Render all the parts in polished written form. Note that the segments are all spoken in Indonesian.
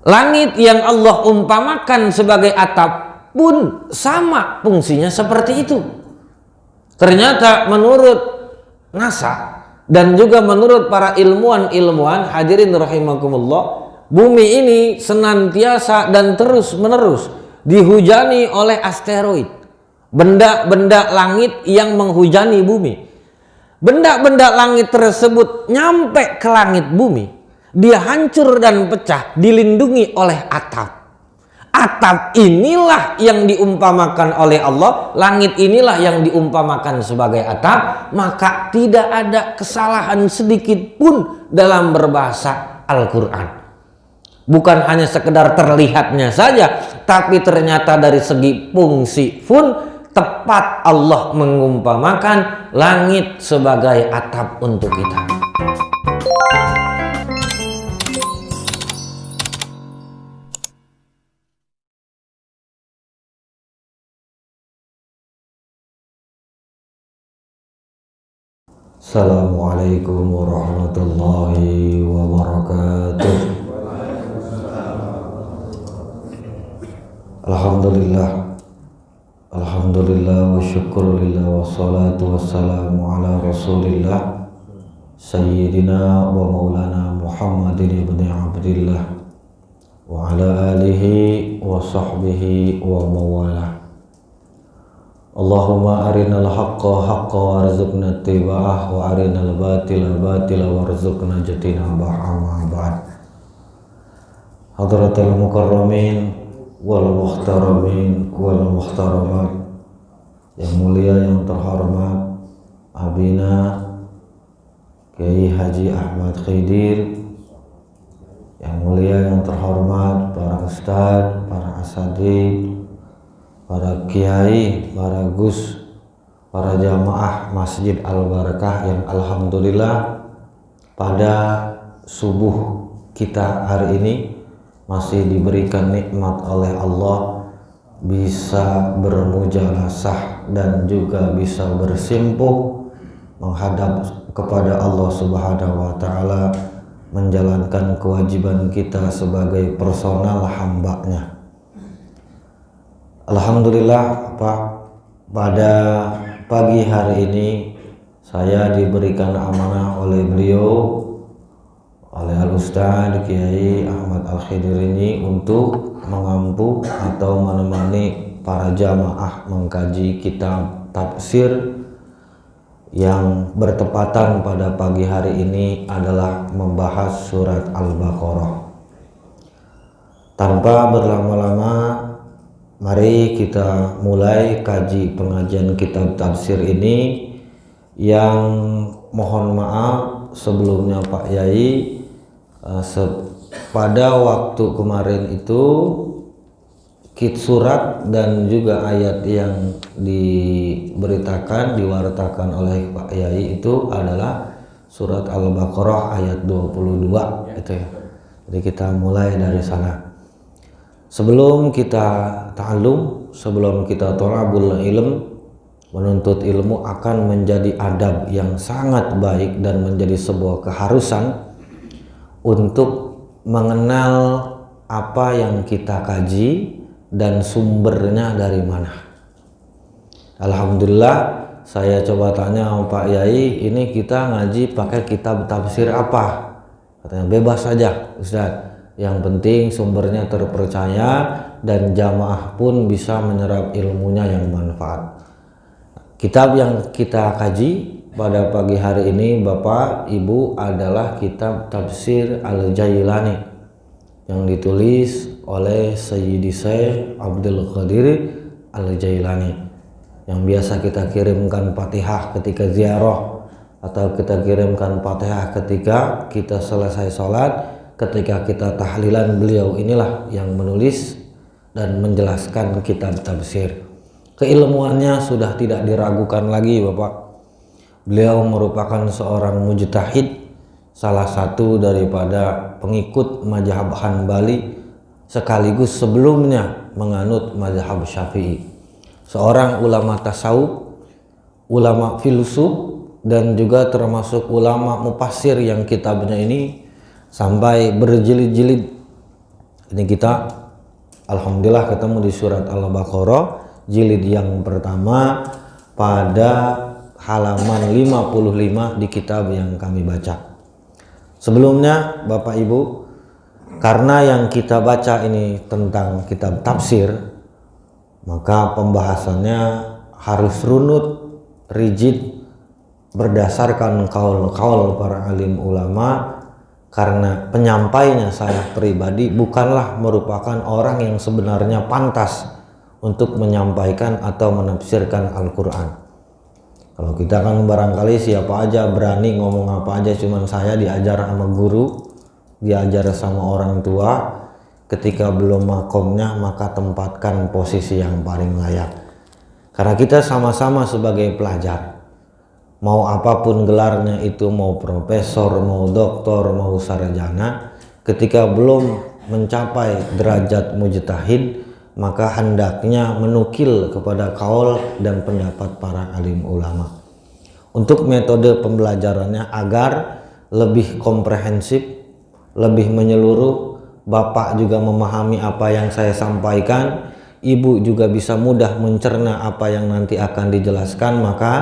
Langit yang Allah umpamakan sebagai atap pun sama fungsinya seperti itu. Ternyata menurut NASA dan juga menurut para ilmuwan hadirin rahimakumullah, bumi ini senantiasa dan terus menerus dihujani oleh asteroid, benda-benda langit yang menghujani bumi. Benda-benda langit tersebut nyampe ke langit bumi, dia hancur dan pecah dilindungi oleh atap. Atap inilah yang diumpamakan oleh Allah, langit inilah yang diumpamakan sebagai atap, maka tidak ada kesalahan sedikit pun dalam berbahasa Al-Quran. Bukan hanya sekedar terlihatnya saja, tapi ternyata dari segi fungsi pun tepat Allah mengumpamakan langit sebagai atap untuk kita. Assalamualaikum warahmatullahi wabarakatuh. Alhamdulillah wa syukurillah wa salatu wassalamu ala rasulillah Sayyidina wa maulana Muhammadin ibn Abdillah wa ala alihi wa sahbihi wa mawalah. Allahumma arinal haqqa haqqa warzuqna ittiba'ah wa arinal batila batila warzuqna jatinabah, amma ba'd. Hadratul mukarramin wal muhtaramin wal muhtaramat, yang mulia yang terhormat Abina Kiai Haji Ahmad Khidir, yang mulia yang terhormat para ustadz, para asatidz, para kiai, para gus, para jamaah Masjid Al-Barakah yang alhamdulillah pada subuh kita hari ini masih diberikan nikmat oleh Allah bisa bermujalasah dan juga bisa bersimpuh menghadap kepada Allah Subhanahu wa taala, menjalankan kewajiban kita sebagai personal hambanya. Alhamdulillah pada pagi hari ini saya diberikan amanah oleh beliau, oleh Al-Ustadz Kiai Ahmad Al-Khidir ini untuk mengampu atau menemani para jamaah mengkaji kitab tafsir yang bertepatan pada pagi hari ini adalah membahas surat Al-Baqarah. Tanpa berlama-lama, mari kita mulai kaji pengajian kitab tafsir ini, yang mohon maaf sebelumnya Pak Yai, pada waktu kemarin itu surat dan juga ayat yang diwartakan oleh Pak Yai itu adalah surat Al-Baqarah ayat 22 gitu ya. Jadi kita mulai dari sana. Sebelum kita ta'allum, sebelum kita thalabul ilm, menuntut ilmu akan menjadi adab yang sangat baik dan menjadi sebuah keharusan untuk mengenal apa yang kita kaji dan sumbernya dari mana. Alhamdulillah, saya coba tanya Pak Yai, ini kita ngaji pakai kitab tafsir apa? Katanya bebas saja Ustaz, yang penting sumbernya terpercaya dan jamaah pun bisa menyerap ilmunya yang manfaat. Kitab yang kita kaji pada pagi hari ini Bapak Ibu adalah kitab tafsir Al-Jailani yang ditulis oleh Sayyidi Syekh Abdul Qadir Al-Jailani, yang biasa kita kirimkan Fatihah ketika ziarah, atau kita kirimkan Fatihah ketika kita selesai sholat, ketika kita tahlilan. Beliau inilah yang menulis dan menjelaskan kitab tafsir. Keilmuannya sudah tidak diragukan lagi Bapak. Beliau merupakan seorang mujtahid, salah satu daripada pengikut mazhab Hanbali, sekaligus sebelumnya menganut mazhab Syafi'i. Seorang ulama tasawuf, ulama filsuf, dan juga termasuk ulama mufassir yang kitabnya ini sampai berjilid-jilid Ini kita alhamdulillah ketemu di surat Al-Baqarah jilid yang pertama pada halaman 55 di kitab yang kami baca. Sebelumnya Bapak Ibu, karena yang kita baca ini tentang kitab tafsir, maka pembahasannya harus runut, rigid, berdasarkan kaul-kaul para alim ulama, karena penyampainya saya pribadi bukanlah merupakan orang yang sebenarnya pantas untuk menyampaikan atau menafsirkan Al-Quran. Kalau kita kan barangkali siapa aja berani ngomong apa aja, cuman saya diajar sama guru, diajar sama orang tua, ketika belum makomnya maka tempatkan posisi yang paling layak. Karena kita sama-sama sebagai pelajar, mau apapun gelarnya itu, mau profesor, mau doktor, mau sarjana, ketika belum mencapai derajat mujtahid, maka hendaknya menukil kepada kaul dan pendapat para alim ulama. Untuk metode pembelajarannya agar lebih komprehensif, lebih menyeluruh, Bapak juga memahami apa yang saya sampaikan, Ibu juga bisa mudah mencerna apa yang nanti akan dijelaskan, maka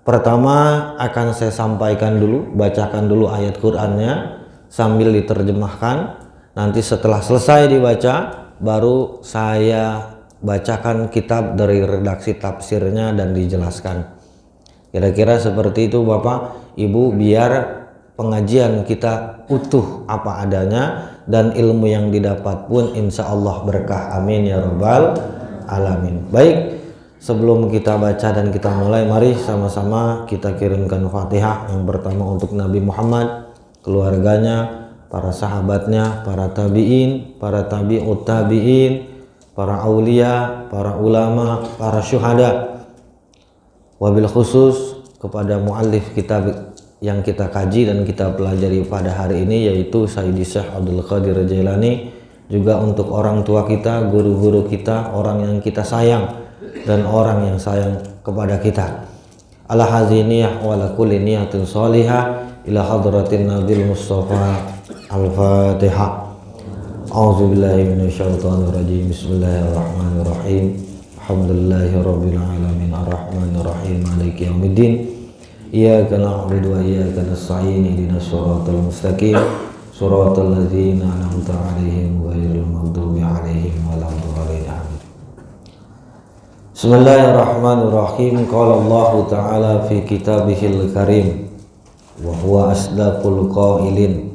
pertama akan saya sampaikan dulu, bacakan dulu ayat Qur'annya sambil diterjemahkan. Nanti setelah selesai dibaca, baru saya bacakan kitab dari redaksi tafsirnya dan dijelaskan. Kira-kira seperti itu Bapak Ibu, biar pengajian kita utuh apa adanya dan ilmu yang didapat pun insya Allah berkah. Amin ya rabbal alamin. Baik, sebelum kita baca dan kita mulai, mari sama-sama kita kirimkan Fatihah. Yang pertama untuk Nabi Muhammad, keluarganya, para sahabatnya, para tabi'in, para tabi'ut tabi'in, para aulia, para ulama, para syuhada. Wabil khusus kepada muallif kitab yang kita kaji dan kita pelajari pada hari ini, yaitu Sayyidi Syekh Abdul Qadir Jailani. Juga untuk orang tua kita, guru-guru kita, orang yang kita sayang dan orang yang sayang kepada kita. Ala haziniyah wa ala kulli niyatin salihah ila hadratin Nabil Mustafa. Al-Fatihah. A'udzubillahi minasyaitonirrajim. Bismillahirrahmanirrahim. Alhamdulillahirabbil alamin arrahmanir rahim maliki yaumiddin. Iyyaka na'budu wa iyyaka nasta'in ihdinas siratal mustaqim siratal ladzina an'amta 'alaihim ghairil maghdubi 'alaihim waladdallin. Bismillahirrahmanirrahim. Qala Allah Ta'ala fi kitabihil karim wa huwa asdaqul qailin.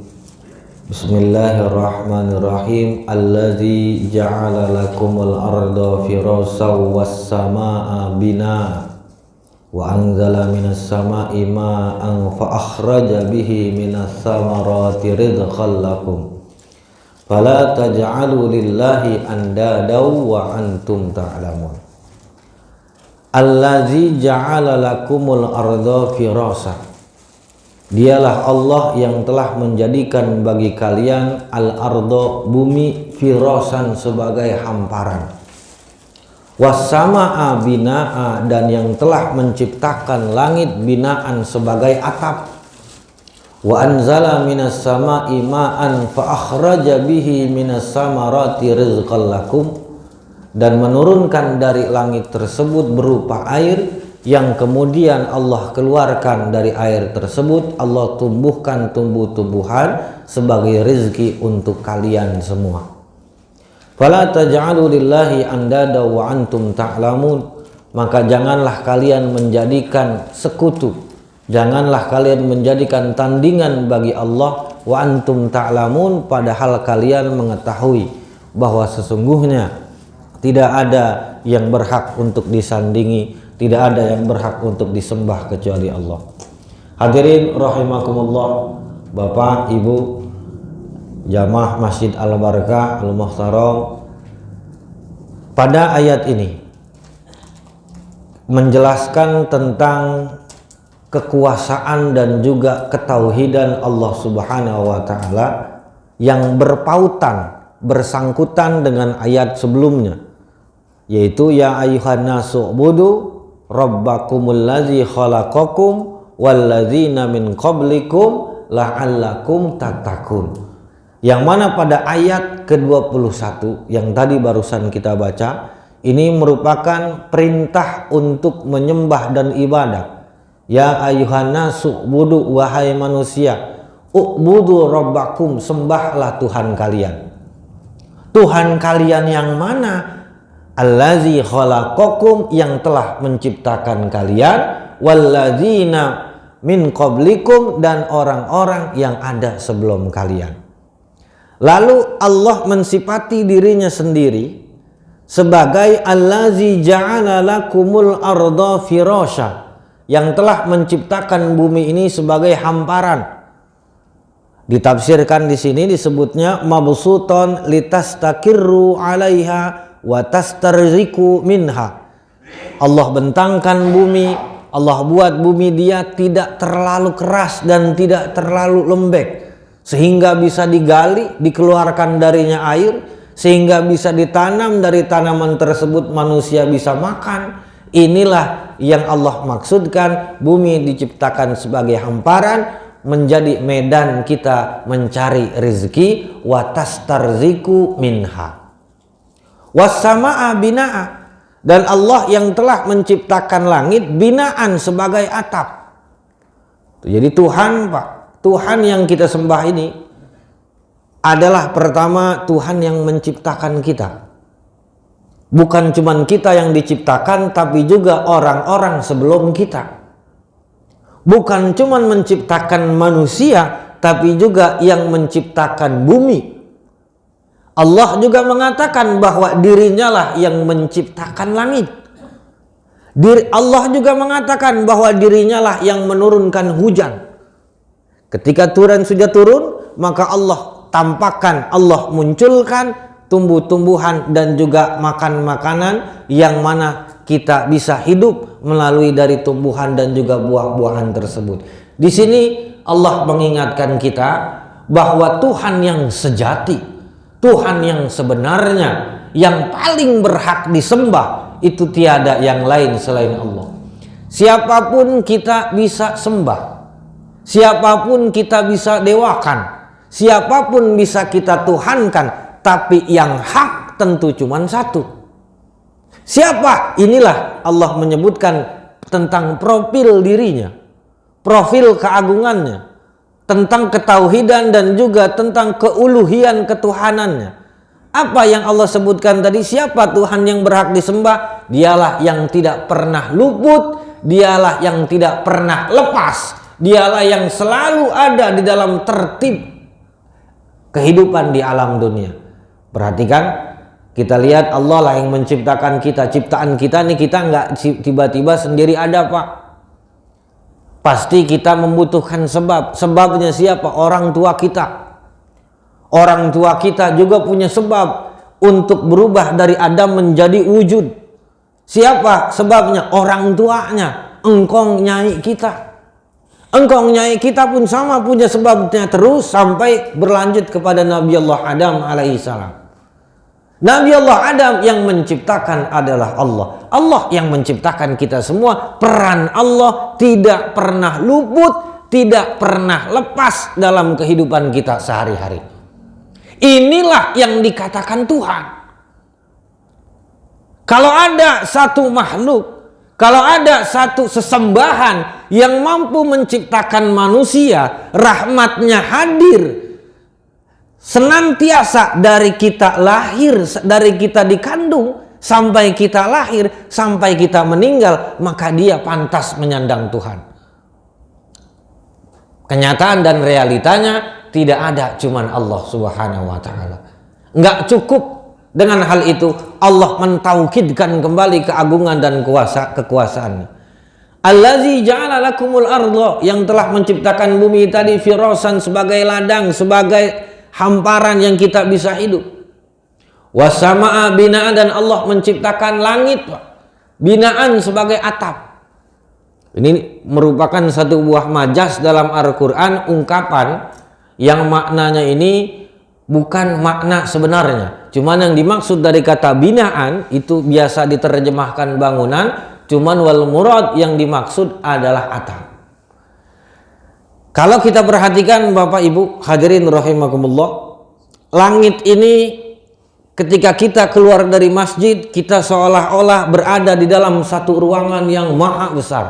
Bismillahirrahmanirrahim. Allazi ja'ala lakumul arda firasyan was samaa'a binaa wa anzala minas samaa'i maa'an fa akhraja bihi minas samarati rizqan lakum fala taj'alu lillahi andadan wa antum ta'lamun. Allazi ja'ala lakumul arda firasyan. Dialah Allah yang telah menjadikan bagi kalian al-ardo, bumi, firasan sebagai hamparan, was-samaa'a binaa, dan yang telah menciptakan langit binaan sebagai atap, wa anzala minas samaa'i ma'an fa akhraja bihi minas samarati rizqan lakum, dan menurunkan dari langit tersebut berupa air yang kemudian Allah keluarkan dari air tersebut, Allah tumbuhkan tumbuh-tumbuhan sebagai rezeki untuk kalian semua. Fala taj'alu lillahi andada wa antum ta'lamun. Maka janganlah kalian menjadikan sekutu, janganlah kalian menjadikan tandingan bagi Allah, wa antum ta'lamun, padahal kalian mengetahui bahwa sesungguhnya tidak ada yang berhak untuk disandingi, tidak ada yang berhak untuk disembah kecuali Allah. Hadirin rahimakumullah, Bapak, Ibu, jamaah Masjid Al-Barakah Al-Muhtaram. Pada ayat ini menjelaskan tentang kekuasaan dan juga ketauhidan Allah Subhanahu wa taala yang berpautan, bersangkutan dengan ayat sebelumnya, yaitu ya ayyuhan nasu ubudu rabbakumul ladzi khalaqakum walladzina min qablikum la'allakum tattaqun. Yang mana pada ayat ke-21 yang tadi barusan kita baca, ini merupakan perintah untuk menyembah dan ibadah. Ya ayuhan nasu budu, wahai manusia, u'budu rabbakum, sembahlah Tuhan kalian. Tuhan kalian yang mana? Allazi khalaqakum, yang telah menciptakan kalian, walladzina min qablikum, dan orang-orang yang ada sebelum kalian. Lalu Allah mensifati dirinya sendiri sebagai allazi ja'ala lakumul arda firasya, yang telah menciptakan bumi ini sebagai hamparan. Ditafsirkan di sini disebutnya mabsuton litastakirru 'alaiha wa tastarziku minha. Allah bentangkan bumi, Allah buat bumi dia tidak terlalu keras dan tidak terlalu lembek, sehingga bisa digali, dikeluarkan darinya air, sehingga bisa ditanam dari tanaman tersebut manusia bisa makan. Inilah yang Allah maksudkan, bumi diciptakan sebagai hamparan, menjadi medan kita mencari rezeki, wa tastarziku minha. Wassamaa bina'a, dan Allah yang telah menciptakan langit binaan, sebagai atap. Jadi Tuhan, Pak, Tuhan yang kita sembah ini adalah pertama Tuhan yang menciptakan kita. Bukan cuma kita yang diciptakan, tapi juga orang-orang sebelum kita. Bukan cuma menciptakan manusia, tapi juga yang menciptakan bumi. Allah juga mengatakan bahwa dirinya lah yang menciptakan langit. Allah juga mengatakan bahwa dirinya lah yang menurunkan hujan. Ketika sudah turun, maka Allah tampakkan, Allah munculkan tumbuh-tumbuhan dan juga makan-makanan yang mana kita bisa hidup melalui dari tumbuhan dan juga buah-buahan tersebut. Di sini Allah mengingatkan kita bahwa Tuhan yang sejati, Tuhan yang sebenarnya, yang paling berhak disembah itu tiada yang lain selain Allah. Siapapun kita bisa sembah, siapapun kita bisa dewakan, siapapun bisa kita tuhankan, tapi yang hak tentu cuma satu. Siapa? Inilah Allah menyebutkan tentang profil dirinya, profil keagungannya, tentang ketauhidan dan juga tentang keuluhian ketuhanannya. Apa yang Allah sebutkan tadi? Siapa Tuhan yang berhak disembah? Dialah yang tidak pernah luput, dialah yang tidak pernah lepas, dialah yang selalu ada di dalam tertib kehidupan di alam dunia. Perhatikan, kita lihat Allah lah yang menciptakan kita. Ciptaan kita nih, kita nggak tiba-tiba sendiri ada, Pak. Pasti kita membutuhkan sebab. Sebabnya siapa? Orang tua kita. Orang tua kita juga punya sebab untuk berubah dari Adam menjadi wujud. Siapa sebabnya? Orang tuanya, engkong nyai kita. Engkong nyai kita pun sama punya sebabnya, terus sampai berlanjut kepada Nabi Allah Adam alaihissalam. Nabi Allah Adam yang menciptakan adalah Allah. Allah yang menciptakan kita semua. Peran Allah tidak pernah luput, tidak pernah lepas dalam kehidupan kita sehari-hari. Inilah yang dikatakan Tuhan. Kalau ada satu makhluk, kalau ada satu sesembahan yang mampu menciptakan manusia, rahmatnya hadir senantiasa dari kita lahir, dari kita dikandung sampai kita lahir, sampai kita meninggal, maka dia pantas menyandang Tuhan. Kenyataan dan realitanya tidak ada, cuman Allah Subhanahu wa taala. Enggak cukup dengan hal itu Allah mentaukidkan kembali keagungan dan kekuasaannya. Allazi ja'ala lakumul arda, yang telah menciptakan bumi tadi firasan, sebagai ladang, sebagai hamparan yang kita bisa hidup. Wasama'a binaan, dan Allah menciptakan langit binaan sebagai atap. Ini merupakan satu buah majas dalam Al-Quran, ungkapan yang maknanya ini bukan makna sebenarnya. Cuman yang dimaksud dari kata binaan itu biasa diterjemahkan bangunan, cuman wal murad yang dimaksud adalah atap. Kalau kita perhatikan Bapak Ibu hadirin rahimakumullah, langit ini ketika kita keluar dari masjid, kita seolah-olah berada di dalam satu ruangan yang maha besar.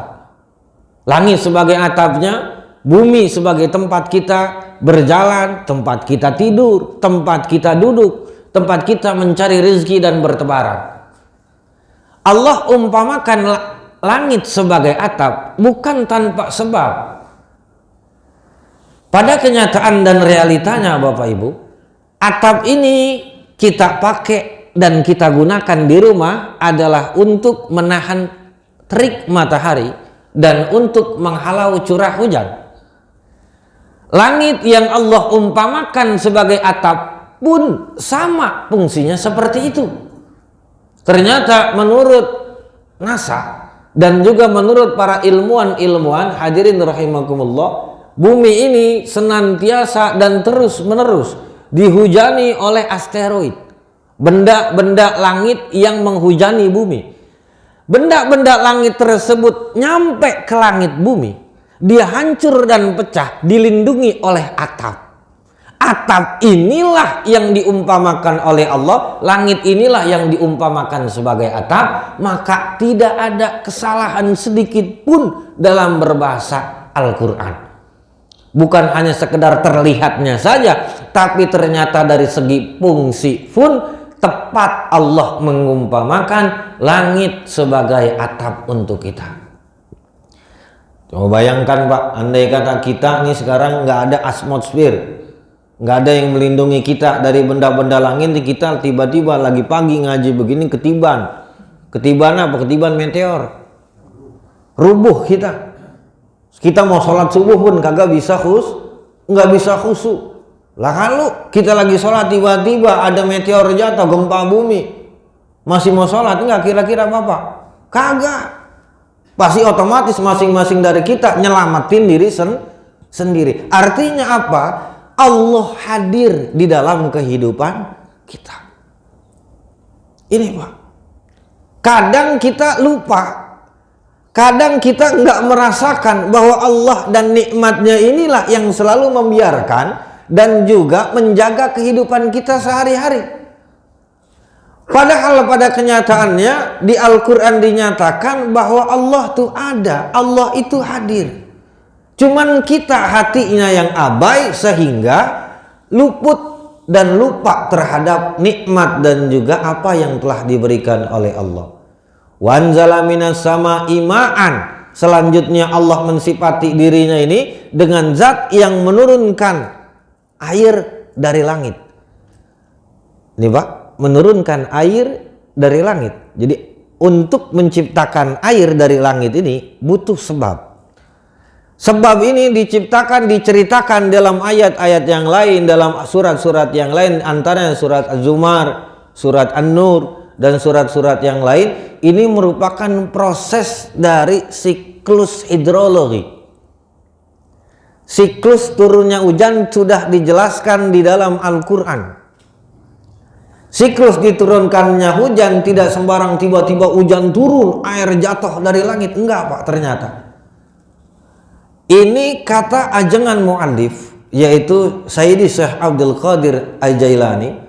Langit sebagai atapnya, bumi sebagai tempat kita berjalan, tempat kita tidur, tempat kita duduk, tempat kita mencari rezeki dan bertebaran. Allah umpamakan langit sebagai atap bukan tanpa sebab. Pada kenyataan dan realitanya Bapak Ibu, atap ini kita pakai dan kita gunakan di rumah adalah untuk menahan terik matahari dan untuk menghalau curah hujan. Langit yang Allah umpamakan sebagai atap pun sama fungsinya seperti itu. Ternyata menurut NASA dan juga menurut para ilmuwan hadirin rahimakumullah, bumi ini senantiasa dan terus menerus dihujani oleh asteroid, benda-benda langit yang menghujani bumi. Benda-benda langit tersebut nyampe ke langit bumi, dia hancur dan pecah dilindungi oleh atap. Atap inilah yang diumpamakan oleh Allah, langit inilah yang diumpamakan sebagai atap, maka tidak ada kesalahan sedikit pun dalam berbahasa Al-Quran. Bukan hanya sekedar terlihatnya saja, tapi ternyata dari segi fungsi pun tepat Allah mengumpamakan langit sebagai atap untuk kita. Coba bayangkan Pak, andai kata kita nih sekarang nggak ada atmosfer, nggak ada yang melindungi kita dari benda-benda langit, kita tiba-tiba lagi pagi ngaji begini ketiban apa? Ketiban meteor, rubuh kita mau sholat subuh pun nggak bisa khusyuk. Lah kalau kita lagi sholat tiba-tiba ada meteor jatuh, gempa bumi, masih mau sholat nggak kira-kira Bapak? Kagak. Pasti otomatis masing-masing dari kita nyelamatin diri sendiri. Artinya apa? Allah hadir di dalam kehidupan kita. Ini Pak, kadang kita lupa, kadang kita nggak merasakan bahwa Allah dan nikmatnya inilah yang selalu membiarkan dan juga menjaga kehidupan kita sehari-hari. Padahal pada kenyataannya di Al-Quran dinyatakan bahwa Allah itu ada, Allah itu hadir. Cuman kita hatinya yang abai sehingga luput dan lupa terhadap nikmat dan juga apa yang telah diberikan oleh Allah. Wanzala minas sama'i ma'an. Selanjutnya Allah mensifati dirinya ini dengan zat yang menurunkan air dari langit. Ini Pak, menurunkan air dari langit. Jadi untuk menciptakan air dari langit ini butuh sebab. Sebab ini diceritakan dalam ayat-ayat yang lain, dalam surat-surat yang lain, antaranya surat Az-Zumar, surat An-Nur, dan surat-surat yang lain. Ini merupakan proses dari siklus hidrologi. Siklus turunnya hujan sudah dijelaskan di dalam Al-Quran. Siklus diturunkannya hujan tidak sembarang tiba-tiba hujan turun, air jatuh dari langit. Enggak Pak, ternyata. Ini kata ajengan mu'allif, yaitu Sayyidi Syekh Abdul Qadir Al-Jailani.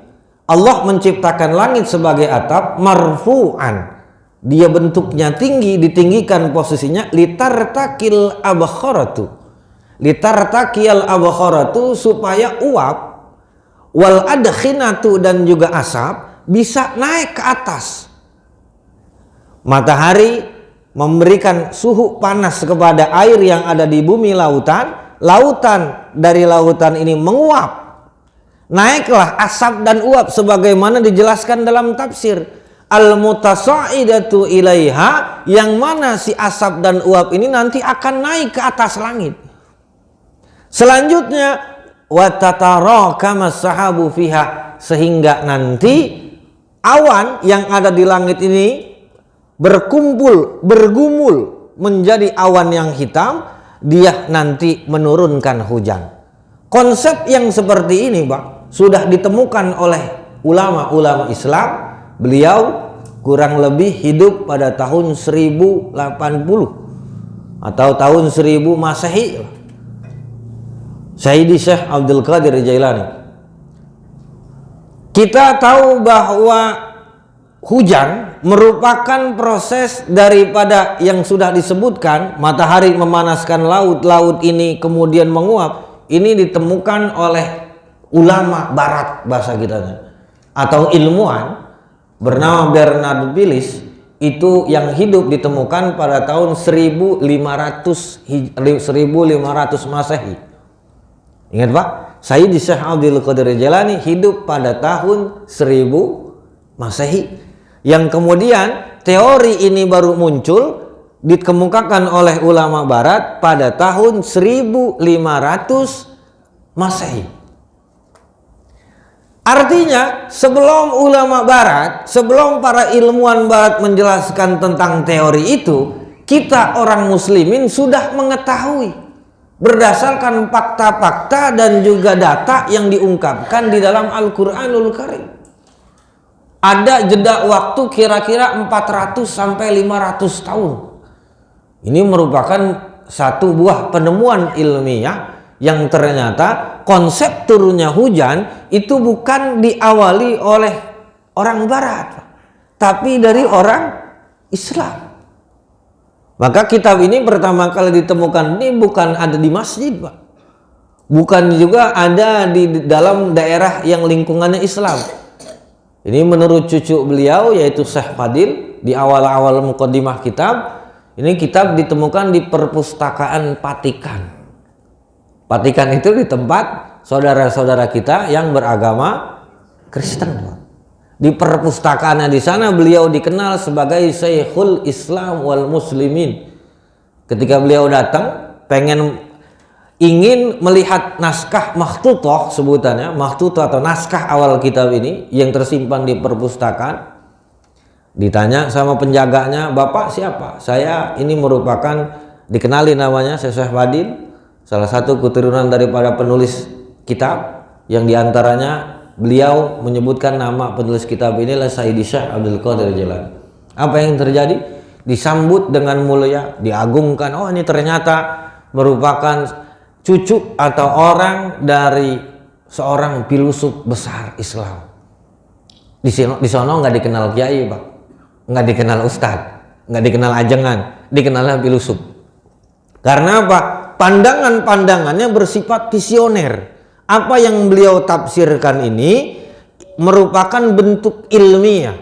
Allah menciptakan langit sebagai atap marfu'an. Dia bentuknya tinggi, ditinggikan posisinya litartakil abkharatu. Litartakil abkharatu supaya uap wal adkhinatu dan juga asap bisa naik ke atas. Matahari memberikan suhu panas kepada air yang ada di bumi lautan. Lautan dari lautan ini menguap, naiklah asap dan uap sebagaimana dijelaskan dalam tafsir al-mutasa'idatu ilaiha, yang mana si asap dan uap ini nanti akan naik ke atas langit. Selanjutnya watatarakama sahabu fiha, sehingga nanti awan yang ada di langit ini berkumpul, bergumul menjadi awan yang hitam, dia nanti menurunkan hujan. Konsep yang seperti ini Pak sudah ditemukan oleh ulama-ulama Islam. Beliau kurang lebih hidup pada tahun 1080 atau tahun 1000 Masehi. Sayyidi Syekh Abdul Qadir Jailani. Kita tahu bahwa hujan merupakan proses daripada yang sudah disebutkan, matahari memanaskan laut, laut ini kemudian menguap. Ini ditemukan oleh ulama barat bahasa kita, atau ilmuwan bernama Bernard Billis, itu yang hidup ditemukan pada tahun 1500 Masehi. Ingat Pak, Sayyidi Syekh Abdul Qadir Jailani hidup pada tahun 1000 Masehi. Yang kemudian teori ini baru muncul, dikemukakan oleh ulama barat pada tahun 1500 Masehi. Artinya sebelum ulama barat, sebelum para ilmuwan barat menjelaskan tentang teori itu, kita orang muslimin sudah mengetahui berdasarkan fakta-fakta dan juga data yang diungkapkan di dalam Al-Qur'anul Karim. Ada jeda waktu kira-kira 400 sampai 500 tahun. Ini merupakan satu buah penemuan ilmiah yang ternyata konsep turunnya hujan itu bukan diawali oleh orang barat, tapi dari orang Islam. Maka kitab ini pertama kali ditemukan ini bukan ada di masjid, Pak. Bukan juga ada di dalam daerah yang lingkungannya Islam. Ini menurut cucu beliau yaitu Syekh Fadil di awal-awal muqaddimah kitab. Ini kitab ditemukan di perpustakaan Vatikan. Vatikan itu di tempat saudara-saudara kita yang beragama Kristen. Di perpustakaannya di sana beliau dikenal sebagai Syekhul Islam wal Muslimin. Ketika beliau datang ingin melihat naskah makhtutah, sebutannya makhtutah atau naskah awal kitab ini yang tersimpan di perpustakaan, ditanya sama penjaganya, "Bapak siapa?" "Saya ini merupakan," dikenali namanya, Syekh Fadil, salah satu keturunan daripada penulis kitab, yang diantaranya beliau menyebutkan nama penulis kitab inilah Sayyidi Syekh Abdul Qadir Jailani. Apa yang terjadi? Disambut dengan mulia, diagungkan. Oh, ini ternyata merupakan cucu atau orang dari seorang filosof besar Islam. Di sono nggak dikenal kiai, Pak, nggak dikenal ustadz, nggak dikenal ajengan, dikenalnya filosof. Karena apa? Pandangan-pandangannya bersifat visioner. Apa yang beliau tafsirkan ini merupakan bentuk ilmiah,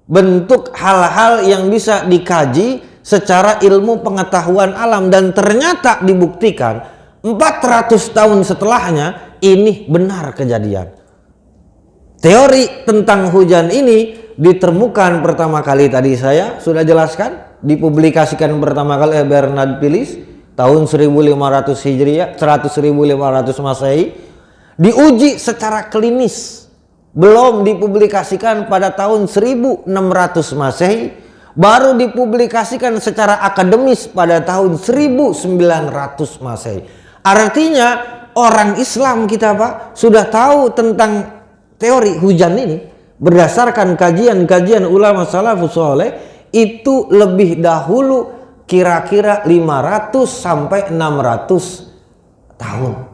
bentuk hal-hal yang bisa dikaji secara ilmu pengetahuan alam, dan ternyata dibuktikan 400 tahun setelahnya ini benar kejadian. Teori tentang hujan ini ditemukan pertama kali, tadi saya sudah jelaskan, dipublikasikan pertama kali oleh Bernard Billis tahun 1500 Hijriah, 1500 Masehi, diuji secara klinis, belum dipublikasikan pada tahun 1600 Masehi, baru dipublikasikan secara akademis pada tahun 1900 Masehi. Artinya orang Islam kita, Pak, sudah tahu tentang teori hujan ini berdasarkan kajian-kajian ulama salafus saleh itu lebih dahulu kira-kira 500 sampai 600 tahun.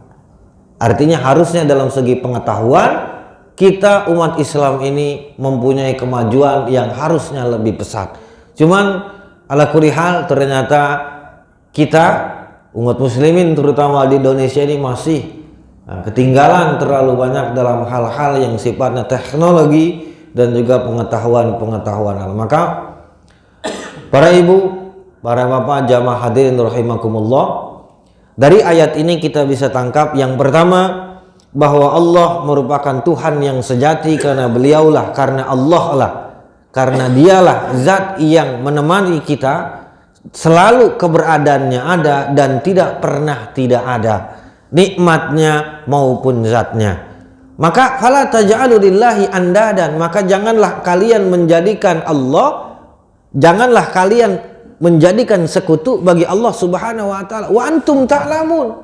Artinya harusnya dalam segi pengetahuan kita umat Islam ini mempunyai kemajuan yang harusnya lebih pesat. Cuman ala kulli hal ternyata kita umat muslimin terutama di Indonesia ini masih ketinggalan terlalu banyak dalam hal-hal yang sifatnya teknologi dan juga pengetahuan alam. Maka para ibu, para bapak, jamaah hadirin rahimakumullah, dari ayat ini kita bisa tangkap yang pertama bahwa Allah merupakan Tuhan yang sejati karena beliaulah, karena Allah lah, karena dialah zat yang menemani kita, selalu keberadaannya ada dan tidak pernah tidak ada, nikmatnya maupun zatnya. Maka fala taj'alu lillahi andadan, maka janganlah kalian menjadikan Allah, janganlah kalian menjadikan sekutu bagi Allah Subhanahu wa taala. Wa antum ta'lamun,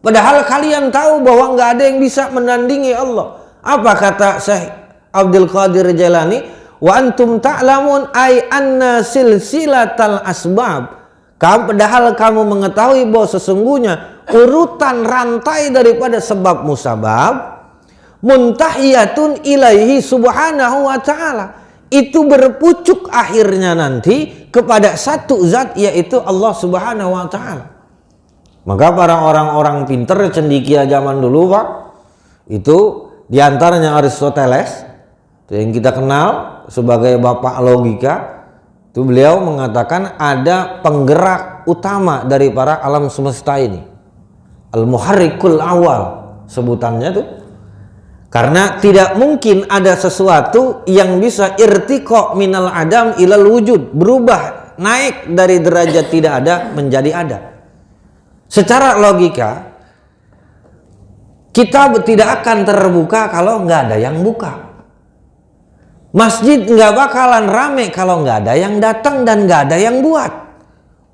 padahal kalian tahu bahwa nggak ada yang bisa menandingi Allah. Apa kata Syekh Abdul Qadir Jailani? Wa antum ta'lamun ay anna silsilatal asbab. Padahal kamu mengetahui bahwa sesungguhnya urutan rantai daripada sebab musabab, muntahiyatun ilaihi subhanahu wa ta'ala. Itu berpucuk akhirnya nanti kepada satu zat, yaitu Allah subhanahu wa ta'ala. Maka para orang-orang pinter cendekia zaman dulu Pak, itu diantaranya Aristoteles, yang kita kenal sebagai bapak logika, itu beliau mengatakan ada penggerak utama dari para alam semesta ini, al-muharrikul awal sebutannya tuh. Karena tidak mungkin ada sesuatu yang bisa irtiqa minal adam ilal wujud, berubah naik dari derajat tidak ada menjadi ada. Secara logika kita tidak akan terbuka kalau nggak ada yang buka. Masjid nggak bakalan rame kalau nggak ada yang datang dan nggak ada yang buat.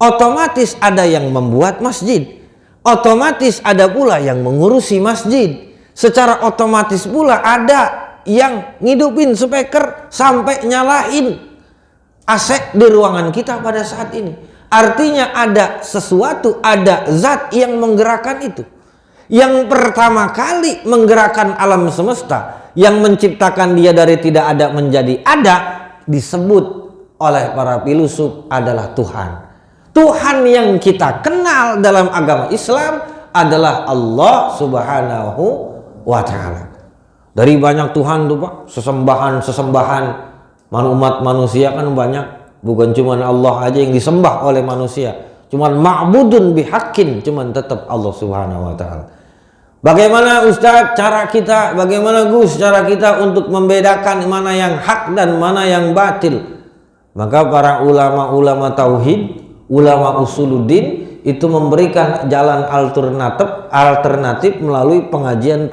Otomatis ada yang membuat masjid, otomatis ada pula yang mengurusi masjid. Secara otomatis pula ada yang ngidupin speaker sampai nyalain AC di ruangan kita pada saat ini. Artinya ada sesuatu, ada zat yang menggerakkan itu. Yang pertama kali menggerakkan alam semesta, yang menciptakan dia dari tidak ada menjadi ada, disebut oleh para filosof adalah Tuhan. Tuhan yang kita kenal dalam agama Islam adalah Allah subhanahu wa ta'ala. Dari banyak Tuhan tuh Pak, sesembahan umat manusia kan banyak, bukan cuma Allah aja yang disembah oleh manusia, cuman ma'budun bihaqqin, cuman tetap Allah subhanahu wa ta'ala. Bagaimana Ustaz cara kita, bagaimana Gus cara kita untuk membedakan mana yang hak dan mana yang batil? Maka para ulama-ulama tauhid, ulama usuluddin itu memberikan jalan alternatif melalui pengajian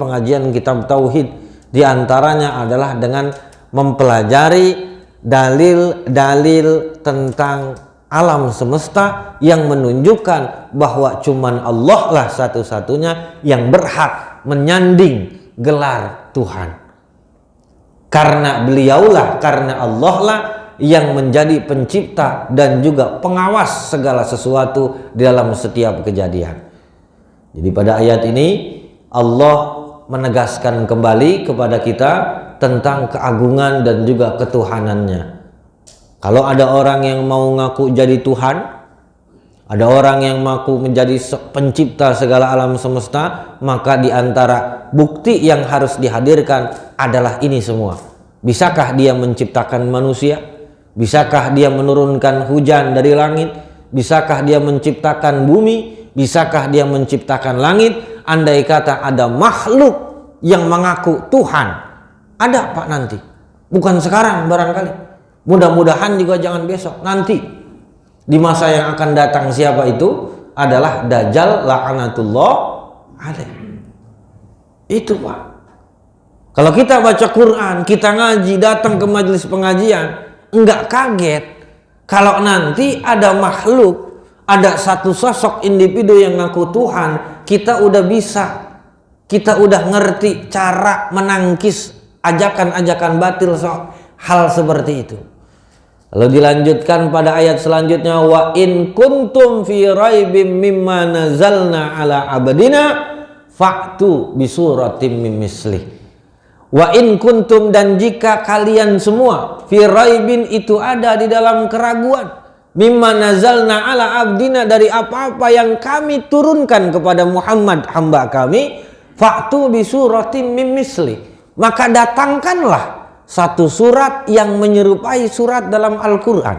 kitab tauhid. Di antaranya adalah dengan mempelajari dalil-dalil tentang alam semesta yang menunjukkan bahwa cuman Allah lah satu-satunya yang berhak menyanding gelar Tuhan. Karena beliaulah, karena Allah lah yang menjadi pencipta dan juga pengawas segala sesuatu di dalam setiap kejadian. Jadi pada ayat ini Allah menegaskan kembali kepada kita tentang keagungan dan juga ketuhanannya. Kalau ada orang yang mau ngaku jadi Tuhan, ada orang yang ngaku menjadi pencipta segala alam semesta, maka di antara bukti yang harus dihadirkan adalah ini semua. Bisakah dia menciptakan manusia? Bisakah dia menurunkan hujan dari langit? Bisakah dia menciptakan bumi? Bisakah dia menciptakan langit? Andai kata ada makhluk yang mengaku Tuhan, ada Pak nanti. Bukan sekarang barangkali. Mudah-mudahan juga jangan besok. Nanti di masa yang akan datang siapa itu? Adalah Dajjal la'anatullah alaih. Itu Pak. Kalau kita baca Quran, kita ngaji, datang ke majelis pengajian, enggak kaget kalau nanti ada makhluk, ada satu sosok individu yang ngaku Tuhan, kita udah ngerti cara menangkis ajakan-ajakan batil hal seperti itu. Lalu dilanjutkan pada ayat selanjutnya, wa in kuntum fi raibim mimma nazalna ala abadina fa'tu bisuratim min mislih. Wa in kuntum, dan jika kalian semua, fi raibin itu ada di dalam keraguan, mimma nazalna ala abdina, dari apa-apa yang kami turunkan kepada Muhammad hamba kami, fa'tu bi suratin min misli, maka datangkanlah satu surat yang menyerupai surat dalam Al-Qur'an.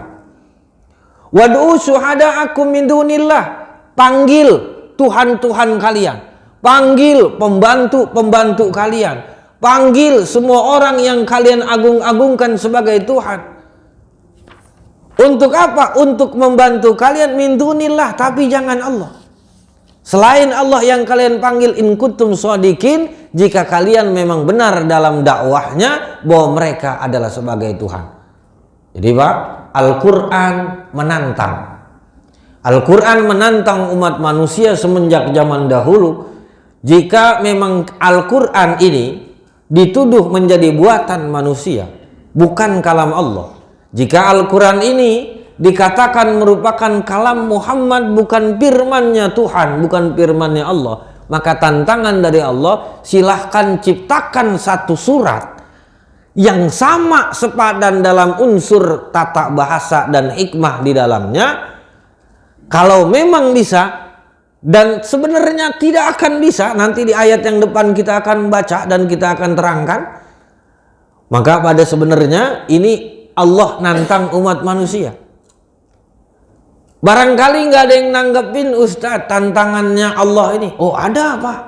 Wad'u syuhada'akum min dunillah, panggil Tuhan-Tuhan kalian, panggil pembantu-pembantu kalian, panggil semua orang yang kalian agung-agungkan sebagai Tuhan. Untuk apa? Untuk membantu kalian min dunillah, tapi jangan Allah. Selain Allah yang kalian panggil, in kuntum shadiqin, jika kalian memang benar dalam dakwahnya bahwa mereka adalah sebagai Tuhan. Jadi Pak, Al-Quran menantang. Al-Quran menantang umat manusia semenjak zaman dahulu. Jika memang Al-Quran ini dituduh menjadi buatan manusia, bukan kalam Allah. Jika Al-Quran ini dikatakan merupakan kalam Muhammad, bukan firmannya Tuhan, bukan firmannya Allah, Maka tantangan dari Allah, silahkan ciptakan satu surat yang sama sepadan dalam unsur tata bahasa dan hikmah di dalamnya. Kalau memang bisa, dan sebenarnya tidak akan bisa, nanti di ayat yang depan kita akan baca dan kita akan terangkan, maka pada sebenarnya ini Allah nantang umat manusia. Barangkali nggak ada yang nanggepin Ustadz tantangannya Allah ini. Oh ada Pak,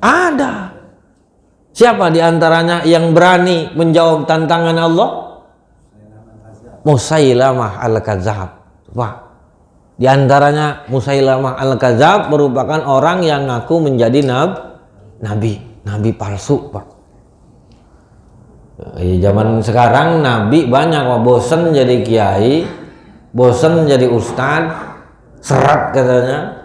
ada. Siapa diantaranya yang berani menjawab tantangan Allah? Musailamah al-Kadzdzab. Pak, diantaranya Musailamah al-Kadzdzab merupakan orang yang ngaku menjadi nabi palsu, Pak. Zaman sekarang nabi banyak, Pak. Bosen jadi kiai, bosen jadi ustadz, serat katanya.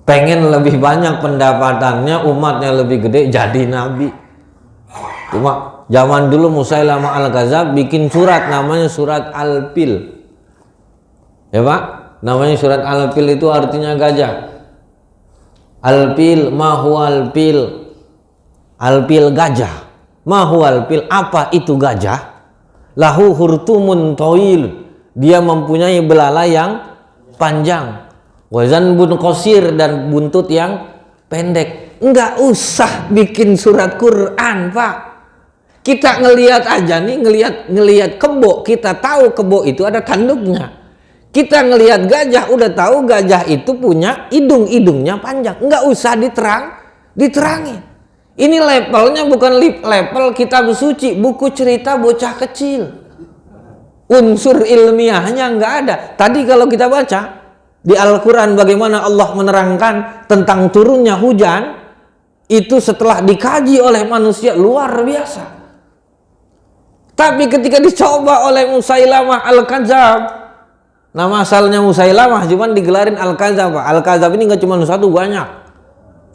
Pengen lebih banyak pendapatannya, umatnya lebih gede, jadi nabi. Cuma zaman dulu Musailamah al-Kadzdzab bikin surat namanya surat Al-Fil. Ya Pak, namanya surat Al-Fil itu artinya gajah. Al-Fil, mahual fil. Al-Fil gajah. Mahual fil, apa itu gajah? Lahu hurtumun tawil. Dia mempunyai belalai yang panjang. Wazan bun qasir, dan buntut yang pendek. Enggak usah bikin surat Quran, Pak. Kita ngelihat aja nih, ngelihat kebo, kita tahu kebo itu ada tanduknya. Kita ngelihat gajah, udah tahu gajah itu punya hidungnya panjang. Enggak usah diterangin. Ini levelnya bukan level kitab suci, buku cerita bocah kecil. Unsur ilmiahnya enggak ada. Tadi kalau kita baca di Al-Quran bagaimana Allah menerangkan tentang turunnya hujan, itu setelah dikaji oleh manusia luar biasa. Tapi ketika dicoba oleh Musailamah al-Kadzdzab, nama asalnya Musailamah cuman digelarin al-Kadzdzab. Al-Kadzdzab ini nggak cuma satu,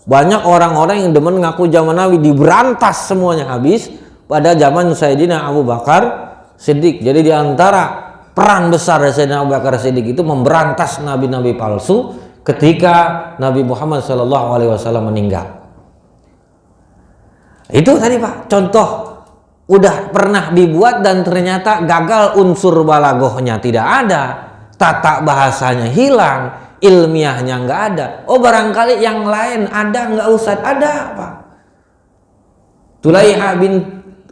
banyak orang-orang yang demen ngaku zaman Nabi, diberantas semuanya habis pada zaman Sayyidina Abu Bakar Siddiq. Jadi diantara peran besar dari Sayyidina Abu Bakar Siddiq itu memberantas nabi-nabi palsu ketika Nabi Muhammad SAW meninggal. Itu tadi Pak, contoh udah pernah dibuat dan ternyata gagal, unsur balagohnya tidak ada, tata bahasanya hilang, ilmiahnya nggak ada. Oh barangkali yang lain ada, nggak usah ada Pak. Tulaiha bin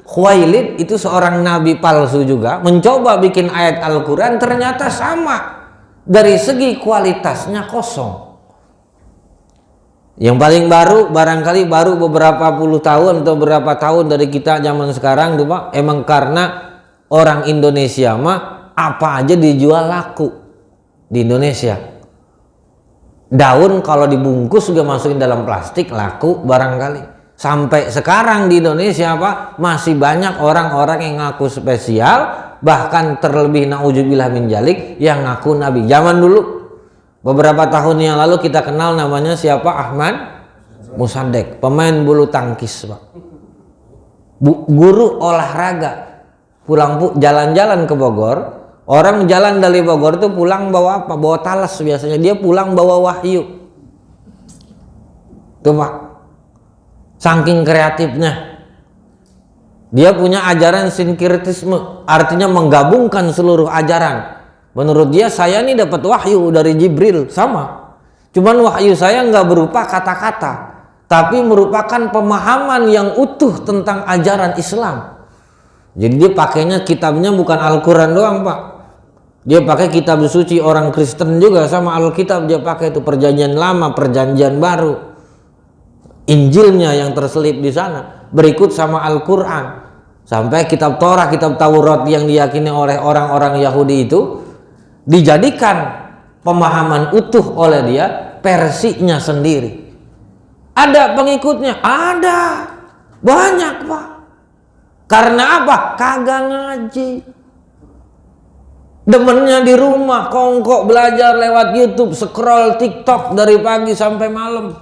Khuwailid itu seorang nabi palsu juga, mencoba bikin ayat Al-Quran, ternyata sama, dari segi kualitasnya kosong. Yang paling baru, barangkali baru beberapa puluh tahun atau beberapa tahun dari kita zaman sekarang tuh Pak, emang karena orang Indonesia mah apa aja dijual laku di Indonesia. Daun kalau dibungkus juga masukin dalam plastik laku barangkali. Sampai sekarang di Indonesia Pak, masih banyak orang-orang yang ngaku spesial, bahkan terlebih na'udzubillah min dzalik yang ngaku nabi. Zaman dulu beberapa tahun yang lalu kita kenal namanya siapa? Ahmad Musaddiq, pemain bulu tangkis Pak. Guru olahraga. Pulang jalan-jalan ke Bogor, orang jalan dari Bogor tuh pulang bawa apa? Bawa talas biasanya. Dia pulang bawa wahyu. Tuh Pak. Saking kreatifnya, dia punya ajaran sinkretisme, artinya menggabungkan seluruh ajaran. Menurut dia, saya ini dapat wahyu dari Jibril, sama. Cuman wahyu saya nggak berupa kata-kata, tapi merupakan pemahaman yang utuh tentang ajaran Islam. Jadi dia pakainya kitabnya bukan Al-Quran doang Pak. Dia pakai kitab suci orang Kristen juga, sama Alkitab dia pakai itu, Perjanjian Lama, Perjanjian Baru. Injilnya yang terselip di sana, berikut sama Al-Quran, sampai kitab Torah, kitab Taurat yang diyakini oleh orang-orang Yahudi itu dijadikan pemahaman utuh oleh dia, versinya sendiri. Ada pengikutnya, ada banyak Pak. Karena apa? Kagak ngaji, demennya di rumah kongkok belajar lewat YouTube, scroll TikTok dari pagi sampai malam.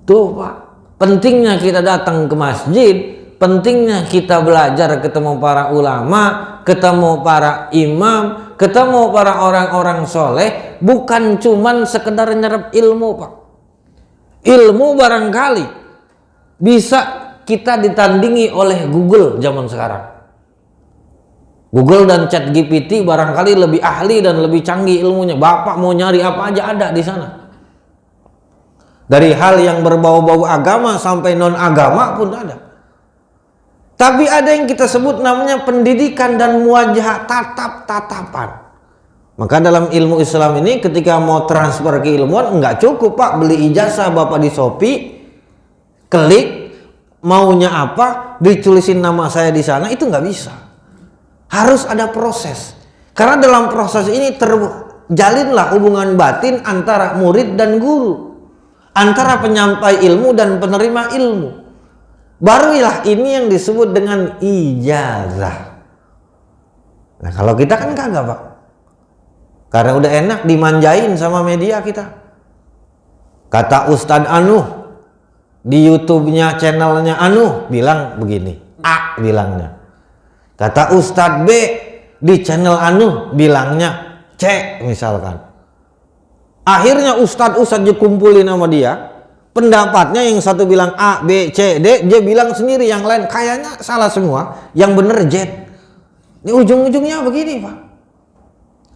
Tuh Pak, pentingnya kita datang ke masjid, pentingnya kita belajar ketemu para ulama, ketemu para imam, ketemu para orang-orang soleh, bukan cuman sekedar nyerap ilmu Pak. Ilmu barangkali bisa kita ditandingi oleh Google zaman sekarang. Google dan ChatGPT barangkali lebih ahli dan lebih canggih ilmunya. Bapak mau nyari apa aja ada di sana. Dari hal yang berbau-bau agama sampai non-agama pun ada. Tapi ada yang kita sebut namanya pendidikan dan muwajah, tatap-tatapan. Maka dalam ilmu Islam ini ketika mau transfer ke ilmuwan nggak cukup Pak beli ijazah Bapak di Shopee, klik maunya apa, ditulisin nama saya di sana, itu nggak bisa. Harus ada proses. Karena dalam proses ini terjalinlah hubungan batin antara murid dan guru, antara penyampai ilmu dan penerima ilmu. Barulah ini yang disebut dengan ijazah. Nah kalau kita kan kagak Pak. Karena udah enak dimanjain sama media kita. Kata Ustadz Anu di YouTube-nya, channelnya Anu bilang begini, A bilangnya. Kata Ustadz B di channel Anu bilangnya C misalkan. Akhirnya Ustadz dikumpulin sama dia, pendapatnya yang satu bilang A, B, C, D, dia bilang sendiri yang lain kayaknya salah semua, yang bener Z. Ini ujung-ujungnya begini Pak.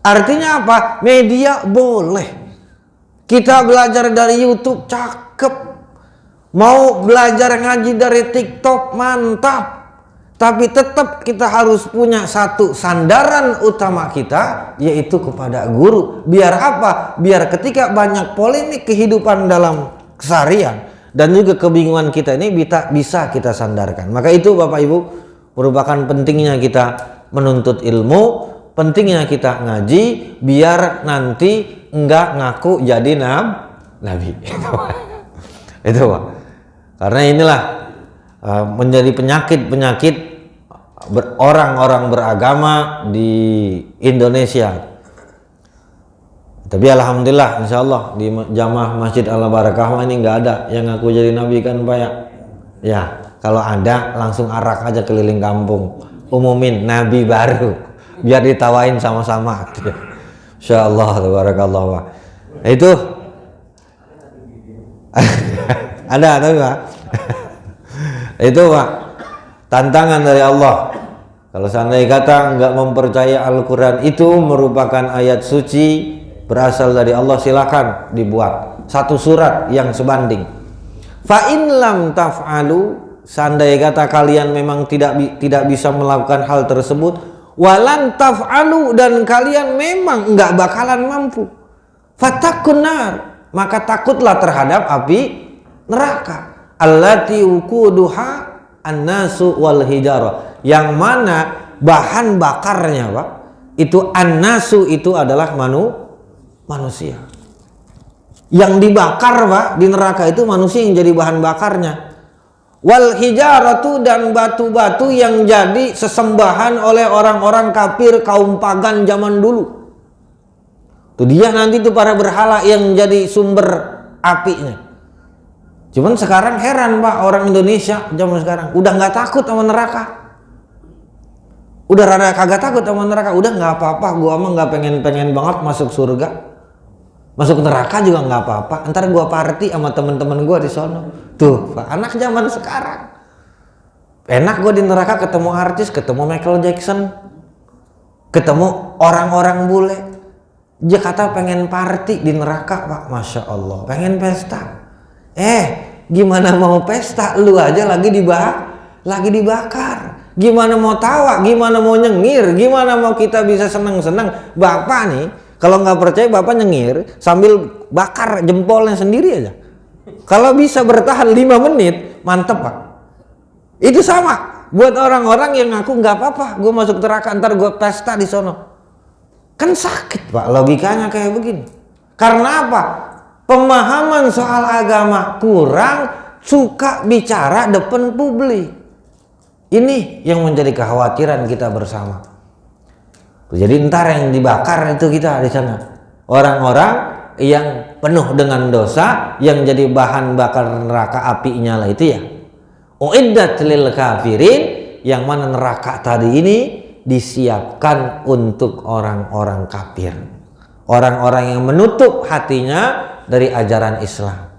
Artinya apa? Media boleh. Kita belajar dari YouTube cakep. Mau belajar ngaji dari TikTok mantap. Tapi tetap kita harus punya satu sandaran utama kita, yaitu kepada guru. Biar apa? Biar ketika banyak polemik kehidupan dalam keseharian dan juga kebingungan kita ini bisa kita sandarkan. Maka itu Bapak Ibu merupakan pentingnya kita menuntut ilmu. Pentingnya kita ngaji biar nanti enggak ngaku jadi nabi. Itu Pak. Karena inilah menjadi penyakit orang-orang beragama di Indonesia. Tapi alhamdulillah insya Allah di jamaah Masjid Al-Barakah ini nggak ada yang ngaku jadi nabi kan Pak ya. Ya kalau ada langsung arak aja keliling kampung, umumin nabi baru. Biar ditawain sama-sama. Insya Allah, tabarakallah Pak. Itu ada Pak. Itu Pak, tantangan dari Allah. Kalau seandainya kata nggak mempercaya Al-Quran itu merupakan ayat suci berasal dari Allah, silakan dibuat satu surat yang sebanding. Fa in lam taf'alu, seandainya kata kalian memang tidak bisa melakukan hal tersebut, walan taf'alu, dan kalian memang nggak bakalan mampu, fatakun nar, maka takutlah terhadap api neraka, allati uquduha annasu wal hijarah, yang mana bahan bakarnya Pak itu annasu, itu adalah manusia yang dibakar Pak di neraka, itu manusia yang jadi bahan bakarnya. Wal hijaratu, dan batu-batu yang jadi sesembahan oleh orang-orang kafir kaum pagan zaman dulu. Itu dia nanti itu para berhala yang jadi sumber apinya. Cuman sekarang heran Pak, orang Indonesia zaman sekarang udah nggak takut sama neraka. Udah rada kagak takut sama neraka. Udah nggak apa-apa, gua mah nggak pengen banget masuk surga. Masuk neraka juga nggak apa-apa. Ntar gua party sama temen-temen gua di sono. Tuh, Pak, anak zaman sekarang. Enak gua di neraka ketemu artis, ketemu Michael Jackson, ketemu orang-orang bule. Dia kata pengen party di neraka Pak, masya Allah, pengen pesta. Gimana mau pesta? Lu aja lagi dibakar. Gimana mau tawa? Gimana mau nyengir? Gimana mau kita bisa seneng-seneng? Bapak nih, kalau nggak percaya Bapak nyengir sambil bakar jempolnya sendiri aja. Kalau bisa bertahan 5 menit, mantep Pak. Itu sama buat orang-orang yang ngaku nggak apa-apa, gue masuk neraka ntar gue pesta di sono. Kan sakit Pak, logikanya kayak begini. Karena apa? Pemahaman soal agama kurang, suka bicara depan publik. Ini yang menjadi kekhawatiran kita bersama. Jadi ntar yang dibakar itu kita di sana. Orang-orang yang penuh dengan dosa, yang jadi bahan bakar neraka apinya lah itu ya. Uiddat lil kafirin, yang mana neraka tadi ini disiapkan untuk orang-orang kafir. Orang-orang yang menutup hatinya dari ajaran Islam.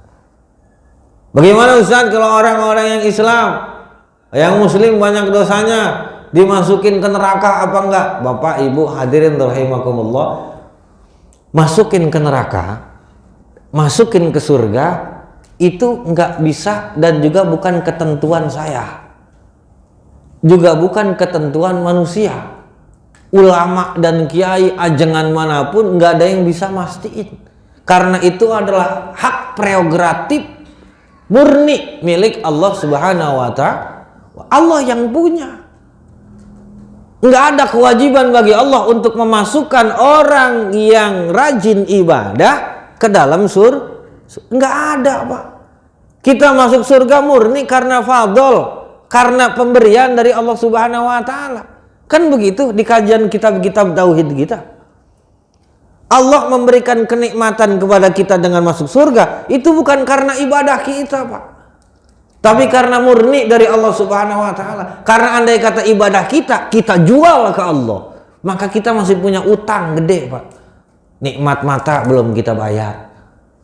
Bagaimana Ustaz kalau orang-orang yang Islam, yang Muslim banyak dosanya, dimasukin ke neraka apa enggak? Bapak Ibu hadirin rahimakumullah, masukin ke neraka, masukin ke surga itu enggak bisa dan juga bukan ketentuan saya, juga bukan ketentuan manusia. Ulama dan kiai ajengan manapun enggak ada yang bisa mastiin, karena itu adalah hak prerogatif murni milik Allah Subhanahu wa Ta'ala. Allah yang punya. Enggak ada kewajiban bagi Allah untuk memasukkan orang yang rajin ibadah ke dalam surga. Enggak ada, Pak. Kita masuk surga murni karena fadl, karena pemberian dari Allah Subhanahu wa Ta'ala. Kan begitu di kajian kitab-kitab tauhid kita. Allah memberikan kenikmatan kepada kita dengan masuk surga itu bukan karena ibadah kita, Pak, tapi karena murni dari Allah Subhanahu wa Ta'ala. Karena andai kata ibadah kita jual ke Allah, maka kita masih punya utang gede, Pak. Nikmat mata belum kita bayar,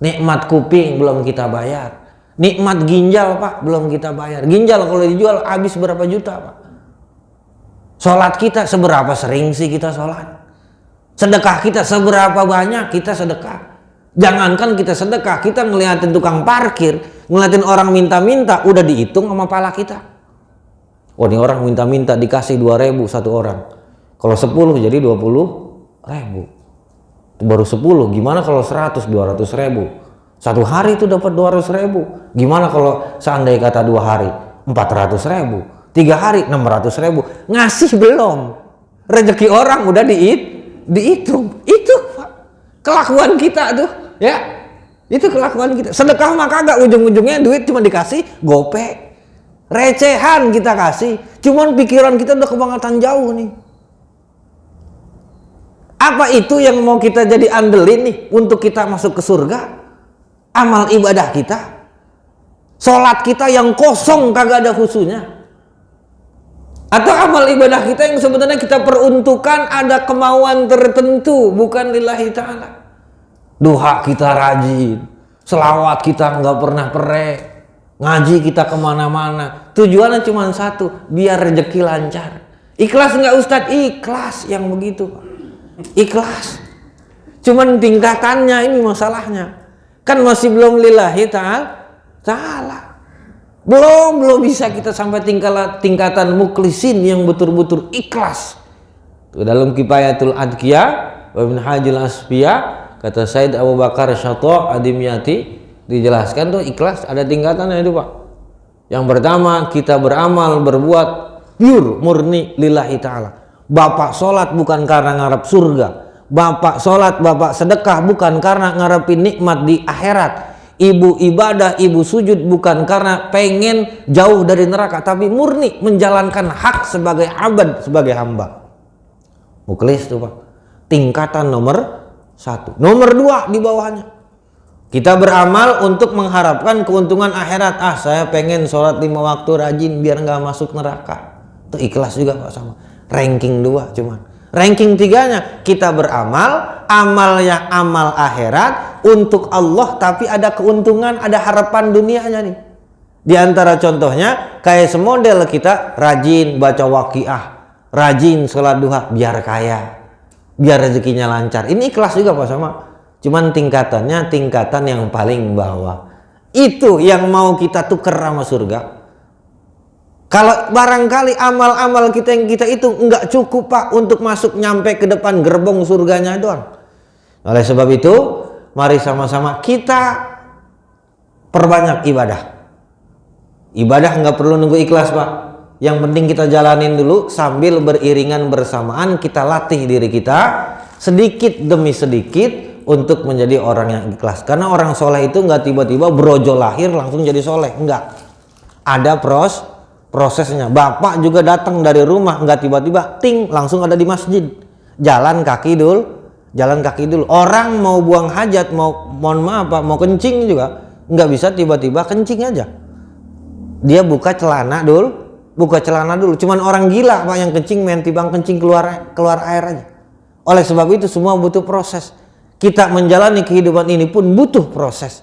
nikmat kuping belum kita bayar, nikmat ginjal, Pak, belum kita bayar. Ginjal kalau dijual habis berapa juta, Pak. Sholat kita seberapa sering sih kita sholat? Sedekah kita seberapa banyak kita sedekah? Jangankan kita sedekah, kita ngeliatin tukang parkir, ngeliatin orang minta-minta, udah dihitung sama pala kita. Oh, ini orang minta-minta dikasih 2.000 satu orang. Kalau 10 jadi 20.000. Itu baru 10. Gimana kalau 100, 200.000? Satu hari itu dapat 200.000. Gimana kalau seandainya kata 2 hari 400.000? 3 hari 600.000. Ngasih belum, rezeki orang udah dihitung. Itu Pak, kelakuan kita tuh, ya. Itu kelakuan kita. Sedekah mah kagak, ujung-ujungnya duit cuma dikasih gope, recehan kita kasih. Cuman pikiran kita udah kebangetan jauh nih. Apa itu yang mau kita jadi andelin nih untuk kita masuk ke surga? Amal ibadah kita, sholat kita yang kosong kagak ada khusyuknya. Atau amal ibadah kita yang sebenarnya kita peruntukkan ada kemauan tertentu, bukan lillahi ta'ala. Duha kita rajin, selawat kita nggak pernah perek, ngaji kita kemana-mana. Tujuannya cuma satu, biar rezeki lancar. Ikhlas nggak Ustadz? Ikhlas yang begitu, Pak. Ikhlas. Cuman tingkatannya ini masalahnya. Kan masih belum lillahi ta'ala. Belum bisa kita sampai tingkatan muklisin yang betul-betul ikhlas. Tuh, dalam Kifayatul Adqiya wa Minhajul Asfiya kata Said Abu Bakar Syata Adimyati dijelaskan tuh ikhlas ada tingkatannya itu, Pak. Yang pertama, kita beramal berbuat pure murni lillahi ta'ala. Bapak sholat bukan karena ngarep surga, bapak sholat, bapak sedekah bukan karena ngarepin nikmat di akhirat. Ibu ibadah, ibu sujud bukan karena pengen jauh dari neraka, tapi murni menjalankan hak sebagai abad, sebagai hamba. Mukhlis tuh, Pak. Tingkatan nomor 1. Nomor 2 di bawahnya. Kita beramal untuk mengharapkan keuntungan akhirat. Saya pengen sholat 5 waktu rajin biar nggak masuk neraka. Itu ikhlas juga, Pak, sama. Ranking 2 cuman. Ranking 3-nya kita beramal, amalnya amal akhirat untuk Allah, tapi ada keuntungan, ada harapan dunianya nih. Di antara contohnya kayak semodel kita rajin baca waqiah, rajin sholat duha biar kaya, biar rezekinya lancar. Ini ikhlas juga, Pak, sama. Cuman tingkatannya tingkatan yang paling bawah. Itu yang mau kita tuker sama surga. Kalau barangkali amal-amal kita yang kita itu enggak cukup, Pak, untuk masuk nyampe ke depan gerbong surganya doang. Oleh sebab itu, mari sama-sama kita perbanyak ibadah. Ibadah nggak perlu nunggu ikhlas, Pak. Yang penting kita jalanin dulu sambil beriringan bersamaan kita latih diri kita sedikit demi sedikit untuk menjadi orang yang ikhlas. Karena orang soleh itu nggak tiba-tiba brojol lahir langsung jadi soleh, enggak. Ada prosesnya. Bapak juga datang dari rumah nggak tiba-tiba ting langsung ada di masjid. Jalan kaki dulu. Orang mau buang hajat, mohon maaf, Pak, mau kencing juga nggak bisa tiba-tiba kencing aja. Dia buka celana dulu. Cuman orang gila, Pak, yang kencing main tibang kencing keluar air aja. Oleh sebab itu semua butuh proses. Kita menjalani kehidupan ini pun butuh proses.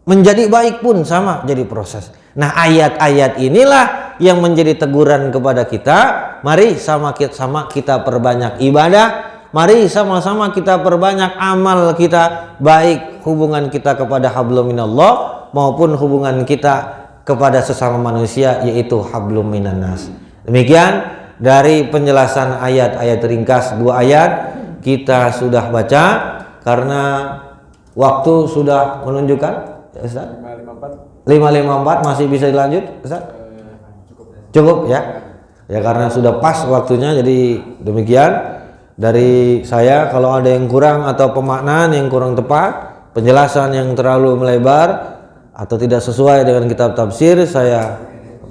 menjadi baik pun sama, jadi proses. Nah, ayat-ayat inilah yang menjadi teguran kepada kita. Mari sama-sama kita perbanyak ibadah. Mari sama-sama kita perbanyak amal kita, baik hubungan kita kepada hablum minallah maupun hubungan kita kepada sesama manusia, yaitu hablum minannas. Demikian dari penjelasan ayat-ayat ringkas 2 ayat kita sudah baca, karena waktu sudah menunjukkan ya Ustaz? 5.54 masih bisa dilanjut Ustaz? Cukup ya? Ya, karena sudah pas waktunya, jadi demikian dari saya. Kalau ada yang kurang atau pemaknaan yang kurang tepat, penjelasan yang terlalu melebar atau tidak sesuai dengan kitab tafsir, saya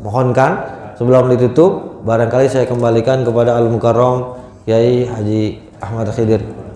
mohonkan sebelum ditutup barangkali saya kembalikan kepada Al Mukarram Kiai Haji Ahmad Khidir.